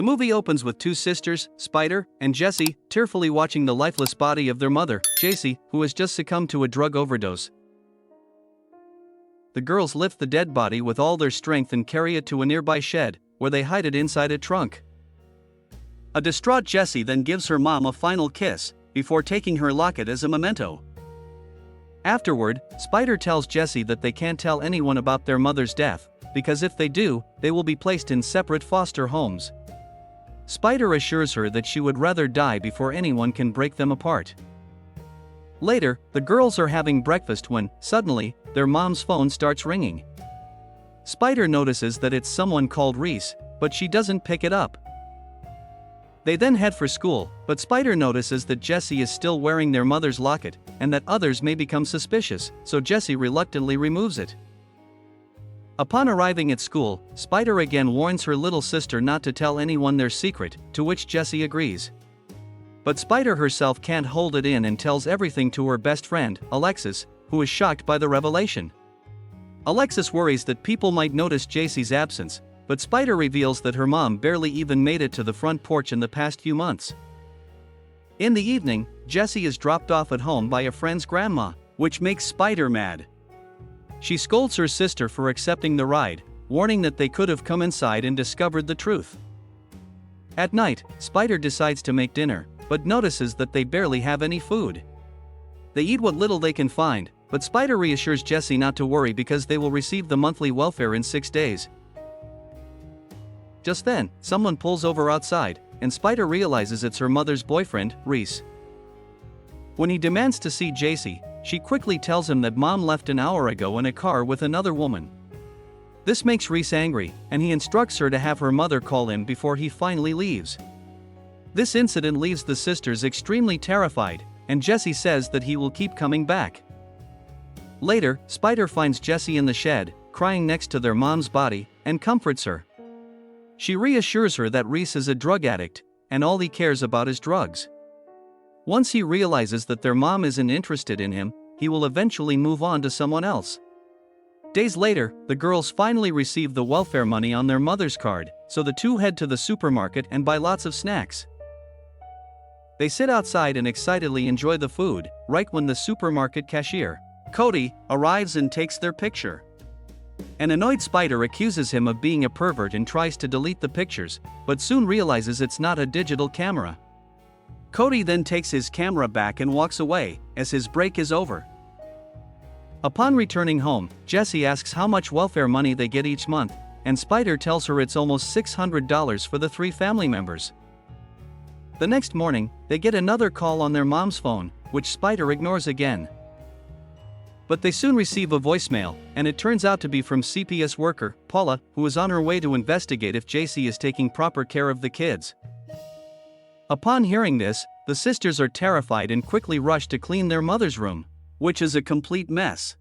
The movie opens with two sisters, Spider and Jessie, tearfully watching the lifeless body of their mother, Jessie, who has just succumbed to a drug overdose. The girls lift the dead body with all their strength and carry it to a nearby shed, where they hide it inside a trunk. A distraught Jessie then gives her mom a final kiss, before taking her locket as a memento. Afterward, Spider tells Jessie that they can't tell anyone about their mother's death, because if they do, they will be placed in separate foster homes. Spider assures her that she would rather die before anyone can break them apart. Later, the girls are having breakfast when, suddenly, their mom's phone starts ringing. Spider notices that it's someone called Reese, but she doesn't pick it up. They then head for school, but Spider notices that Jessie is still wearing their mother's locket, and that others may become suspicious, so Jessie reluctantly removes it. Upon arriving at school, Spider again warns her little sister not to tell anyone their secret, to which Jessie agrees. But Spider herself can't hold it in and tells everything to her best friend, Alexis, who is shocked by the revelation. Alexis worries that people might notice Jessie's absence, but Spider reveals that her mom barely even made it to the front porch in the past few months. In the evening, Jessie is dropped off at home by a friend's grandma, which makes Spider mad. She scolds her sister for accepting the ride, warning that they could have come inside and discovered the truth. At night, Spider decides to make dinner, but notices that they barely have any food. They eat what little they can find, but Spider reassures Jessie not to worry because they will receive the monthly welfare in 6 days. Just then, someone pulls over outside, and Spider realizes it's her mother's boyfriend, Reese. When he demands to see Jessie, she quickly tells him that mom left an hour ago in a car with another woman. This makes Reese angry, and he instructs her to have her mother call him before he finally leaves. This incident leaves the sisters extremely terrified, and Jessie says that he will keep coming back. Later, Spider finds Jessie in the shed, crying next to their mom's body, and comforts her. She reassures her that Reese is a drug addict, and all he cares about is drugs. Once he realizes that their mom isn't interested in him, he will eventually move on to someone else. Days later, the girls finally receive the welfare money on their mother's card, so the two head to the supermarket and buy lots of snacks. They sit outside and excitedly enjoy the food, right when the supermarket cashier, Cody, arrives and takes their picture. An annoyed Spider accuses him of being a pervert and tries to delete the pictures, but soon realizes it's not a digital camera. Cody then takes his camera back and walks away, as his break is over. Upon returning home, Jessie asks how much welfare money they get each month, and Spider tells her it's almost $600 for the 3 family members. The next morning, they get another call on their mom's phone, which Spider ignores again. But they soon receive a voicemail, and it turns out to be from CPS worker, Paula, who is on her way to investigate if Jessie is taking proper care of the kids. Upon hearing this, the sisters are terrified and quickly rush to clean their mother's room, which is a complete mess.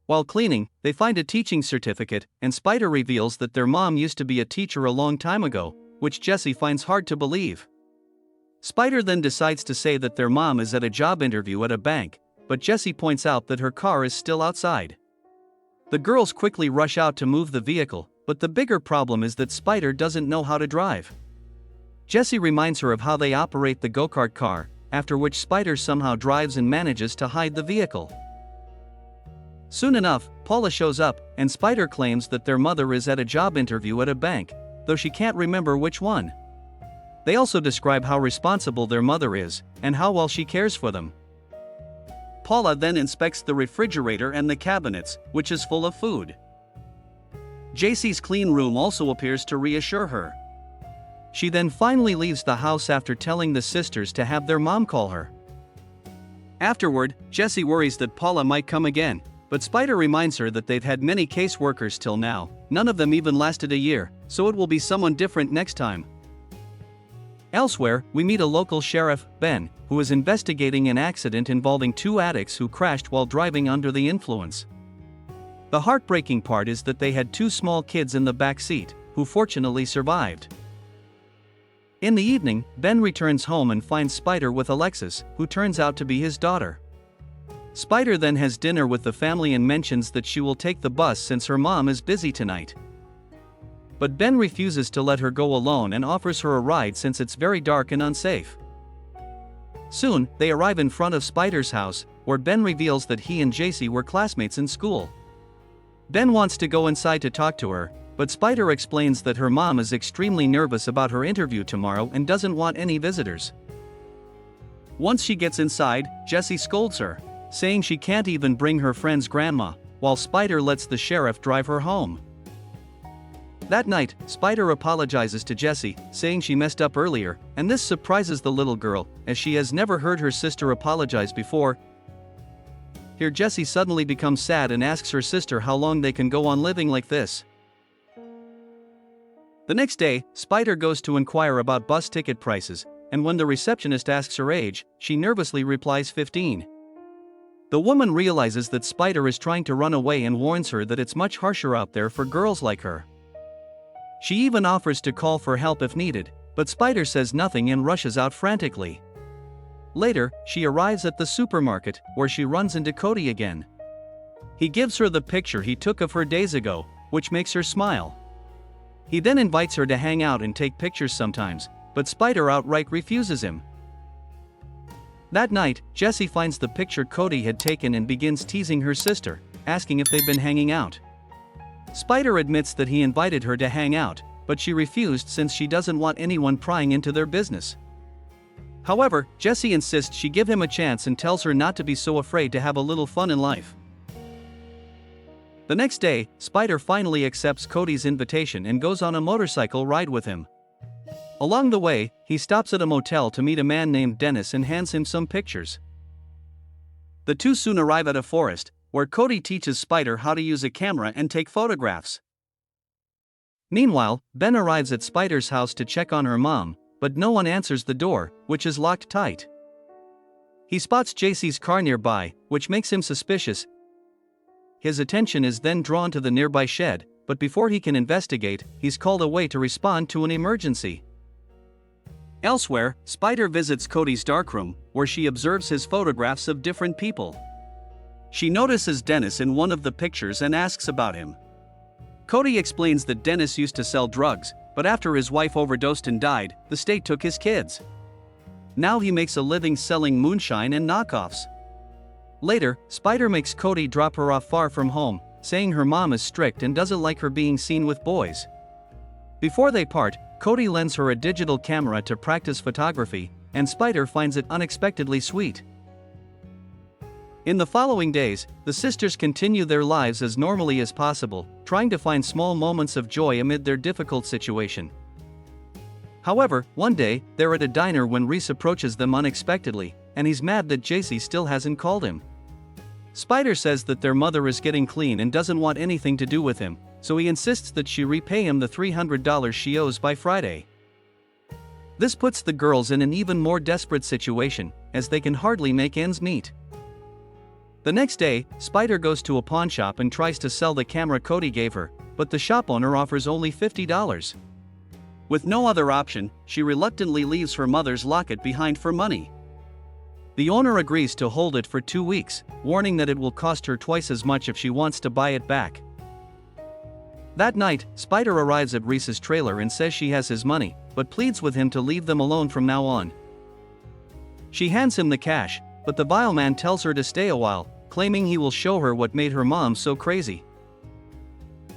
While cleaning, they find a teaching certificate, and Spider reveals that their mom used to be a teacher a long time ago, which Jessie finds hard to believe. Spider then decides to say that their mom is at a job interview at a bank, but Jessie points out that her car is still outside. The girls quickly rush out to move the vehicle, but the bigger problem is that Spider doesn't know how to drive. Jessie reminds her of how they operate the go-kart car, after which Spider somehow drives and manages to hide the vehicle. Soon enough, Paula shows up, and Spider claims that their mother is at a job interview at a bank, though she can't remember which one. They also describe how responsible their mother is, and how well she cares for them. Paula then inspects the refrigerator and the cabinets, which is full of food. Jessie's clean room also appears to reassure her. She then finally leaves the house after telling the sisters to have their mom call her. Afterward, Jessie worries that Paula might come again, but Spider reminds her that they've had many caseworkers till now, none of them even lasted a year, so it will be someone different next time. Elsewhere, we meet a local sheriff, Ben, who is investigating an accident involving 2 addicts who crashed while driving under the influence. The heartbreaking part is that they had 2 small kids in the back seat, who fortunately survived. In the evening, Ben returns home and finds Spider with Alexis, who turns out to be his daughter. Spider then has dinner with the family and mentions that she will take the bus since her mom is busy tonight. but Ben refuses to let her go alone and offers her a ride since it's very dark and unsafe. Soon, they arrive in front of Spider's house, where Ben reveals that he and JC were classmates in school. Ben wants to go inside to talk to her, but Spider explains that her mom is extremely nervous about her interview tomorrow and doesn't want any visitors. Once she gets inside, Jessie scolds her, saying she can't even bring her friend's grandma, while Spider lets the sheriff drive her home. That night, Spider apologizes to Jessie, saying she messed up earlier, and this surprises the little girl, as she has never heard her sister apologize before. Here Jessie suddenly becomes sad and asks her sister how long they can go on living like this. The next day, Spider goes to inquire about bus ticket prices, and when the receptionist asks her age, she nervously replies 15. The woman realizes that Spider is trying to run away and warns her that it's much harsher out there for girls like her. She even offers to call for help if needed, but Spider says nothing and rushes out frantically. Later, she arrives at the supermarket, where she runs into Cody again. He gives her the picture he took of her days ago, which makes her smile. He then invites her to hang out and take pictures sometimes, but Spider outright refuses him. That night, Jessie finds the picture Cody had taken and begins teasing her sister, asking if they've been hanging out. Spider admits that he invited her to hang out, but she refused since she doesn't want anyone prying into their business. However, Jessie insists she give him a chance and tells her not to be so afraid to have a little fun in life. The next day, Spider finally accepts Cody's invitation and goes on a motorcycle ride with him. Along the way, he stops at a motel to meet a man named Dennis and hands him some pictures. The two soon arrive at a forest, where Cody teaches Spider how to use a camera and take photographs. Meanwhile, Ben arrives at Spider's house to check on her mom, but no one answers the door, which is locked tight. He spots JC's car nearby, which makes him suspicious. His attention is then drawn to the nearby shed, but before he can investigate, he's called away to respond to an emergency. Elsewhere, Spider visits Cody's darkroom, where she observes his photographs of different people. She notices Dennis in one of the pictures and asks about him. Cody explains that Dennis used to sell drugs, but after his wife overdosed and died, the state took his kids. Now he makes a living selling moonshine and knockoffs. Later, Spider makes Cody drop her off far from home, saying her mom is strict and doesn't like her being seen with boys. Before they part, Cody lends her a digital camera to practice photography, and Spider finds it unexpectedly sweet. In the following days, the sisters continue their lives as normally as possible, trying to find small moments of joy amid their difficult situation. However, one day, they're at a diner when Reese approaches them unexpectedly, and he's mad that JC still hasn't called him. Spider says that their mother is getting clean and doesn't want anything to do with him, so he insists that she repay him the $300 she owes by Friday. This puts the girls in an even more desperate situation, as they can hardly make ends meet. The next day, Spider goes to a pawn shop and tries to sell the camera Cody gave her, but the shop owner offers only $50. With no other option, she reluctantly leaves her mother's locket behind for money. The owner agrees to hold it for 2 weeks, warning that it will cost her twice as much if she wants to buy it back. That night, Spider arrives at Reese's trailer and says she has his money, but pleads with him to leave them alone from now on. She hands him the cash, but the vile man tells her to stay a while, claiming he will show her what made her mom so crazy.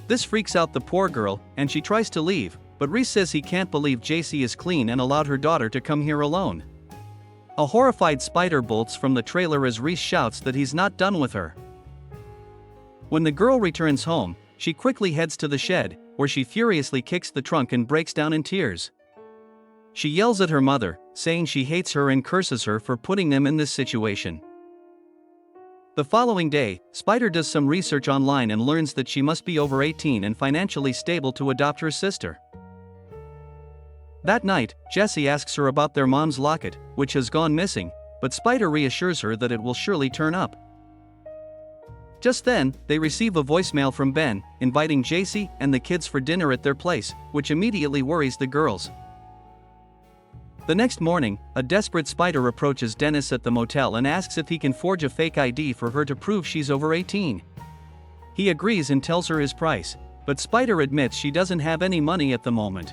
This freaks out the poor girl, and she tries to leave, but Reese says he can't believe JC is clean and allowed her daughter to come here alone. A horrified Spider bolts from the trailer as Reese shouts that he's not done with her. When the girl returns home, she quickly heads to the shed, where she furiously kicks the trunk and breaks down in tears. She yells at her mother, saying she hates her and curses her for putting them in this situation. The following day, Spider does some research online and learns that she must be over 18 and financially stable to adopt her sister. That night, Jessie asks her about their mom's locket, which has gone missing, but Spider reassures her that it will surely turn up. Just then, they receive a voicemail from Ben, inviting JC and the kids for dinner at their place, which immediately worries the girls. The next morning, a desperate Spider approaches Dennis at the motel and asks if he can forge a fake ID for her to prove she's over 18. He agrees and tells her his price, but Spider admits she doesn't have any money at the moment.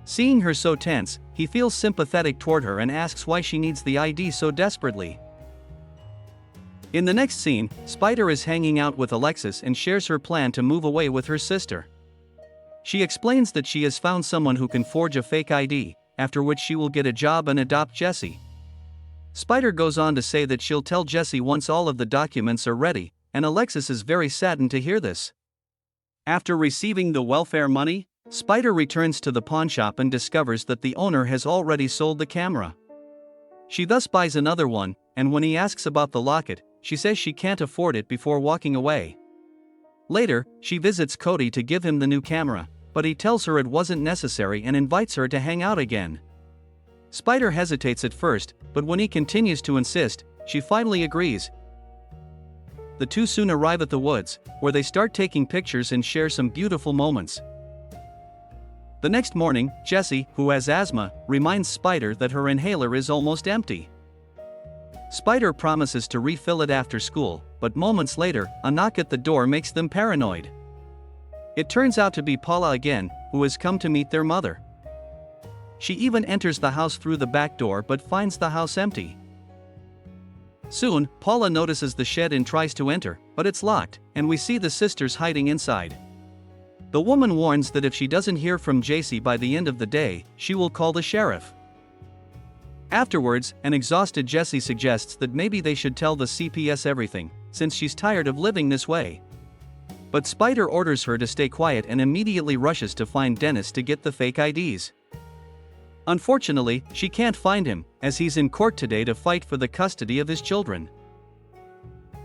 Seeing her so tense, he feels sympathetic toward her and asks why she needs the ID so desperately. In the next scene, Spider is hanging out with Alexis and shares her plan to move away with her sister. She explains that she has found someone who can forge a fake ID, after which she will get a job and adopt Jesse. Spider goes on to say that she'll tell Jesse once all of the documents are ready, and Alexis is very saddened to hear this. After receiving the welfare money, Spider returns to the pawnshop and discovers that the owner has already sold the camera. She thus buys another one, and when he asks about the locket, she says she can't afford it before walking away. Later, she visits Cody to give him the new camera, but he tells her it wasn't necessary and invites her to hang out again. Spider hesitates at first, but when he continues to insist, she finally agrees. The two soon arrive at the woods, where they start taking pictures and share some beautiful moments. The next morning, Jessie, who has asthma, reminds Spider that her inhaler is almost empty. Spider promises to refill it after school, but moments later, a knock at the door makes them paranoid. It turns out to be Paula again, who has come to meet their mother. She even enters the house through the back door but finds the house empty. Soon, Paula notices the shed and tries to enter, but it's locked, and we see the sisters hiding inside. The woman warns that if she doesn't hear from Jesse by the end of the day, she will call the sheriff. Afterwards, an exhausted Jessie suggests that maybe they should tell the CPS everything, since she's tired of living this way. But Spider orders her to stay quiet and immediately rushes to find Dennis to get the fake IDs. Unfortunately, she can't find him, as he's in court today to fight for the custody of his children.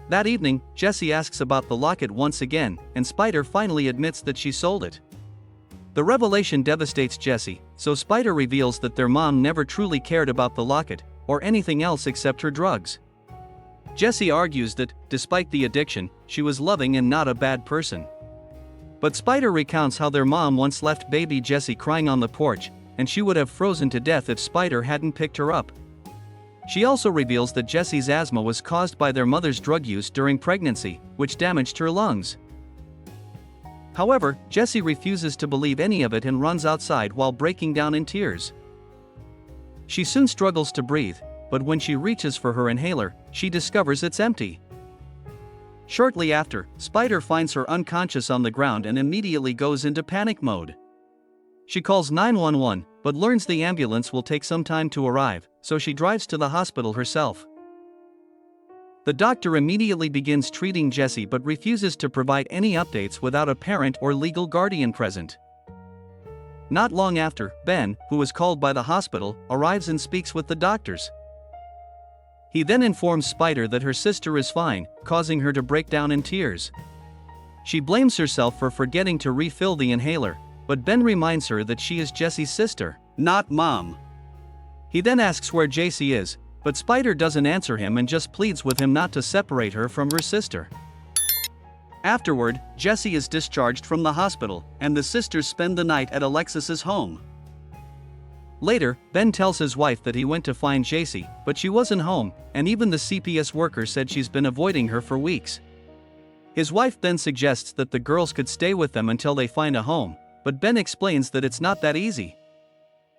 That evening, Jessie asks about the locket once again, and Spider finally admits that she sold it. The revelation devastates Jessie, so Spider reveals that their mom never truly cared about the locket, or anything else except her drugs. Jessie argues that, despite the addiction, she was loving and not a bad person. But Spider recounts how their mom once left baby Jessie crying on the porch, and she would have frozen to death if Spider hadn't picked her up. She also reveals that Jessie's asthma was caused by their mother's drug use during pregnancy, which damaged her lungs. However, Jessie refuses to believe any of it and runs outside while breaking down in tears. She soon struggles to breathe, but when she reaches for her inhaler, she discovers it's empty. Shortly after, Spider finds her unconscious on the ground and immediately goes into panic mode. She calls 911, but learns the ambulance will take some time to arrive, so she drives to the hospital herself. The doctor immediately begins treating Jessie but refuses to provide any updates without a parent or legal guardian present. Not long after, Ben, who was called by the hospital, arrives and speaks with the doctors. He then informs Spider that her sister is fine, causing her to break down in tears. She blames herself for forgetting to refill the inhaler, but Ben reminds her that she is Jessie's sister, not mom. He then asks where Jessie is, but Spider doesn't answer him and just pleads with him not to separate her from her sister. Afterward, Jessie is discharged from the hospital, and the sisters spend the night at Alexis's home. Later, Ben tells his wife that he went to find Jessie, but she wasn't home, and even the CPS worker said she's been avoiding her for weeks. His wife then suggests that the girls could stay with them until they find a home, but Ben explains that it's not that easy.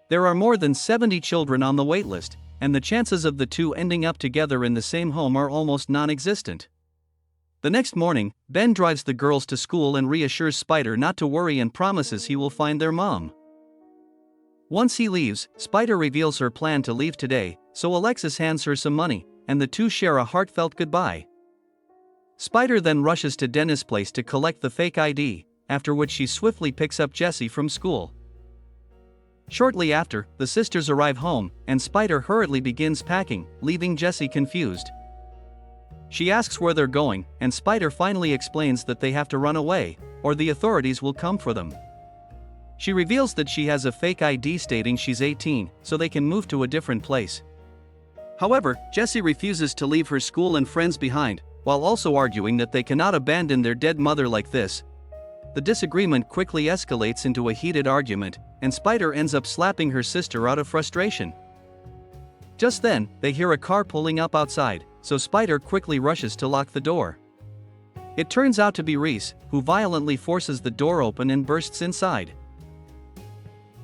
There are more than 70 children on the waitlist, and the chances of the two ending up together in the same home are almost non-existent. The next morning, Ben drives the girls to school and reassures Spider not to worry and promises he will find their mom. Once he leaves, Spider reveals her plan to leave today, so Alexis hands her some money, and the two share a heartfelt goodbye. Spider then rushes to Dennis' place to collect the fake ID, after which she swiftly picks up Jessie from school. Shortly after, the sisters arrive home, and Spider hurriedly begins packing, leaving Jessie confused. She asks where they're going, and Spider finally explains that they have to run away, or the authorities will come for them. She reveals that she has a fake ID stating she's 18, so they can move to a different place. However, Jessie refuses to leave her school and friends behind, while also arguing that they cannot abandon their dead mother like this. The disagreement quickly escalates into a heated argument, and Spider ends up slapping her sister out of frustration. Just then, they hear a car pulling up outside, so Spider quickly rushes to lock the door. It turns out to be Reese, who violently forces the door open and bursts inside.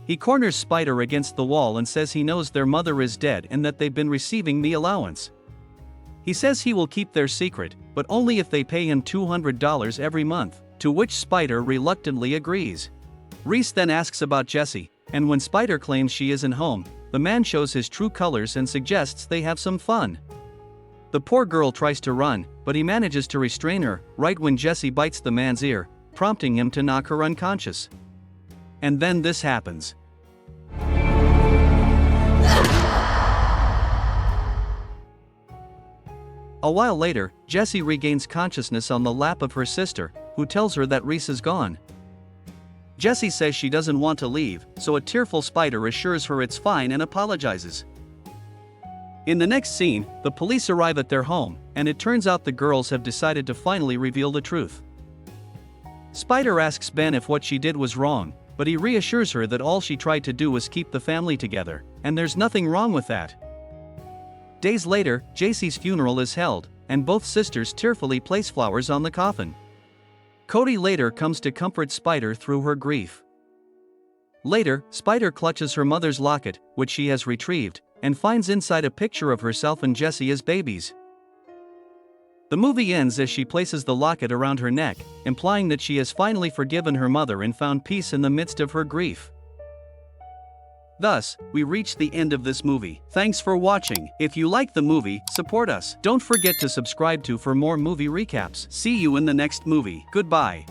He corners Spider against the wall and says he knows their mother is dead and that they've been receiving the allowance. He says he will keep their secret, but only if they pay him $200 every month, to which Spider reluctantly agrees. Reese then asks about Jessie, and when Spider claims she isn't home, the man shows his true colors and suggests they have some fun. The poor girl tries to run, but he manages to restrain her, right when Jessie bites the man's ear, prompting him to knock her unconscious. And then this happens. A while later, Jessie regains consciousness on the lap of her sister, who tells her that Reese is gone. Jessie says she doesn't want to leave, so a tearful Spider assures her it's fine and apologizes. In the next scene, the police arrive at their home, and it turns out the girls have decided to finally reveal the truth. Spider asks Ben if what she did was wrong, but he reassures her that all she tried to do was keep the family together, and there's nothing wrong with that. Days later, JC's funeral is held, and both sisters tearfully place flowers on the coffin. Cody later comes to comfort Spider through her grief. Later, Spider clutches her mother's locket, which she has retrieved, and finds inside a picture of herself and Jessie as babies. The movie ends as she places the locket around her neck, implying that she has finally forgiven her mother and found peace in the midst of her grief. Thus, we reach the end of this movie. Thanks for watching. If you like the movie, support us. Don't forget to subscribe for more movie recaps. See you in the next movie. Goodbye.